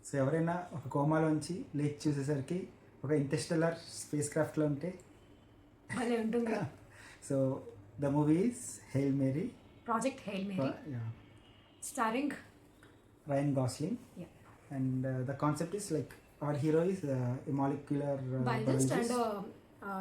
So ఎవరైనా ఒక కోమాలోంచి లేచి చూసేసరికి ఒక ఇంటర్స్టెల్లార్ స్పేస్ క్రాఫ్ట్లో ఉంటే భలే ఉంటుంది. So the movie is Hail Mary, project Hail Mary, starring Ryan Gosling. Yeah. And the concept is like our hero is a molecular biologist and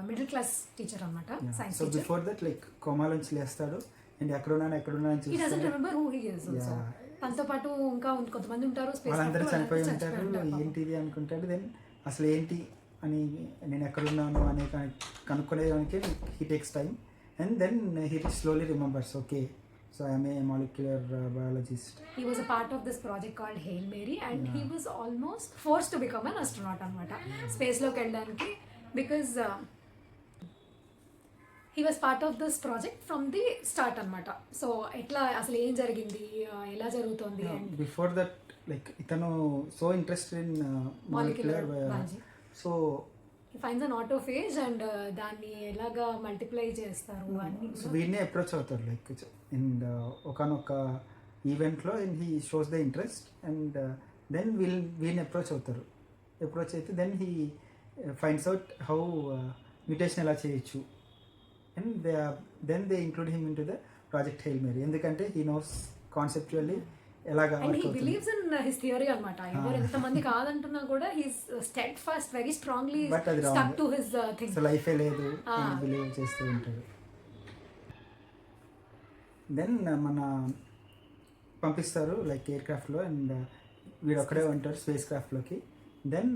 middle class teacher అన్నమాట, science so teacher. Before that like కోమాలోంచి లేస్తాడు and ఎక్కడున్నా అని He doesn't చూస్తాడు. remember who he is also. తనతో పాటు ఇంకా కొంతమంది ఉంటారు, స్పేస్ వాళ్ళందరూ చనిపోయి ఉంటారు, ఏంటిది అనుకుంటాడు. దెన్ అసలు ఏంటి అని నేను ఎక్కడున్నాను అనే కనుక్కునేదానికి he takes time and then he slowly remembers okay so I'm a molecular biologist. He was a part of this project called Hail Mary and he was almost forced to become an astronaut అన్నమాట, స్పేస్లోకి వెళ్ళడానికి. Because he was part of this project from the start అన్నమాట. So ఎట్లా అసలు ఏం జరిగింది, ఎలా జరుగుతుంది. Before that like ఇతను so interested in molecular biology. So He finds an autophage and దాన్ని ఎలాగా మల్టిప్లై చేస్తారు అన్ని. సో వీడినే అప్రోచ్ అవుతారు లైక్ అండ్ ఒకనొక ఈవెంట్లో and he shows the interest and then వీళ్ళని అప్రోచ్ అవుతారు. అప్రోచ్ అయితే then he finds out how mutation ఎలా చేయొచ్చు and then they include him in to the project Hail Mary. ఎందుకంటే హీ నోస్ కాన్సెప్చువల్లీ ఎలాగా and he believes in his theory అన్నమాట. ఎవరు ఎంతమంది కాదంటున్నా కూడా he's steadfast, very strongly stuck to his thing. So లైఫే లేదు అని బిలీవ్ చేస్తూ ఉంటాడు. దెన్ మన పంపిస్తారు లైక్ ఎయిర్ క్రాఫ్ట్లో అండ్ వీడు ఒక్కడే ఉంటారు స్పేస్ క్రాఫ్ట్లోకి. Then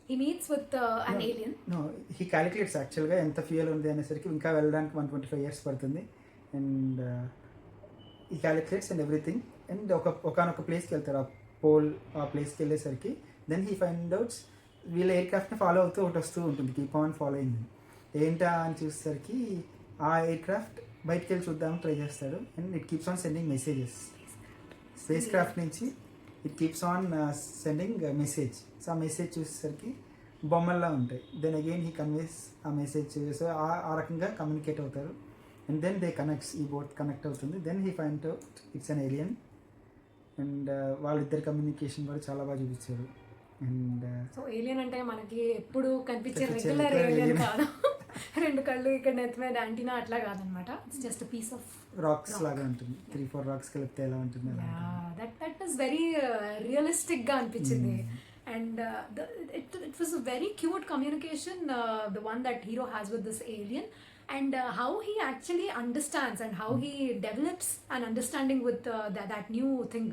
he meets with an alien. No he calculates యాక్చువల్గా ఎంత ఫ్యూయల్ ఉంది అనేసరికి ఇంకా వెళ్ళడానికి 125 years పడుతుంది అండ్ ఈ క్యాలిక్యులేట్స్ అండ్ ఎవ్రీథింగ్ అండ్ ఒకనొక ప్లేస్కి వెళ్తారు, ఆ పోల్ ఆ ప్లేస్కి వెళ్ళేసరికి దెన్ హీ ఫైండ్ అవుట్స్ వీళ్ళ ఎయిర్ క్రాఫ్ట్ని ఫాలో అవుతూ ఒకటి వస్తూ ఉంటుంది, కీప్ ఆన్ ఫాలోయింగ్. ఏంటా అని చూసేసరికి ఆ ఎయిర్ క్రాఫ్ట్ బయటికి వెళ్ళి చూద్దామని ట్రై చేస్తాడు and it keeps on sending messages. Spacecraft నుంచి it keeps on sending message. So ఆ మెసేజ్ చూసేసరికి బొమ్మల్లా ఉంటాయి. దెన్ అగైన్ హీ కన్వేస్ ఆ మెసేజ్. సో ఆ రకంగా కమ్యూనికేట్ అవుతారు అండ్ దెన్ దే కనెక్ట్స్, ఈ బోట్ కనెక్ట్ అవుతుంది. Then he find out it's an alien and వాళ్ళిద్దరి కమ్యూనికేషన్ కూడా చాలా బాగా చూపించారు. అండ్ సో ఏలియన్ అంటే మనకి ఎప్పుడు కనిపించే రెగ్యులర్ ఏలియన్ కాదు, రెండు కళ్ళు ఇక్కడ నెత్తి మీద యాంటీనా అట్లా కాదనమాట. It's just piece of rocks లాగా ఉంటుంది, 3-4 రాక్స్ కలిపితే ఎలా ఉంటుంది దట్ వాస్ వెరీ రియలిస్టిక్ గా అనిపించింది. And it was a very cute communication, the one that hero has with this alien, and how he actually understands and how he develops an understanding with that new thing.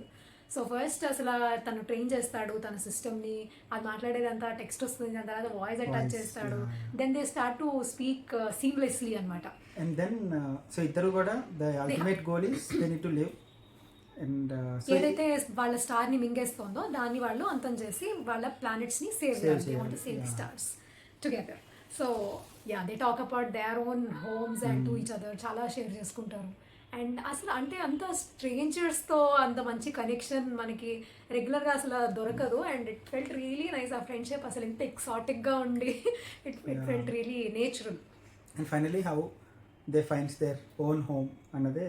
So first అసలు తను train చేస్తాడు తన సిస్టమ్ని, అది మాట్లాడేదంతా text వస్తుంది, దాని తర్వాత voice attach చేస్తాడు. Then they start to speak seamlessly అనమాట. అండ్ దెన్ సో ఇద్దరు కూడా the ultimate goal is they need to live. And ఏదైతే వాళ్ళ స్టార్ ని మింగేస్తుందో దాన్ని వాళ్ళు అంతం చేసి వాళ్ళ ప్లానెట్స్ ని సేవ్ చేయాలి, save the stars together. So yeah they talk about their own homes and to each other, చాలా షేర్ చేసుకుంటారు. అండ్ అసలు అంటే అంత స్ట్రేంజర్స్తో అంత మంచి కనెక్షన్ మనకి రెగ్యులర్గా అసలు దొరకదు. And it felt really nice. ఆ ఫ్రెండ్షిప్ అసలు ఎంత ఎక్సాటిక్గా ఉండి it felt really natural. And finally how they finds their own home అన్నదే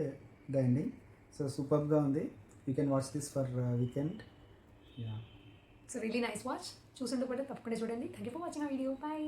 ద ఎండింగ్. సో సూపర్గా ఉంది. You can watch this for weekend. So really nice watch. చూసుంటే కూడా తప్పకుండా చూడండి. థ్యాంక్ యూ ఫర్ వాచింగ్ ఆ వీడియో. బై.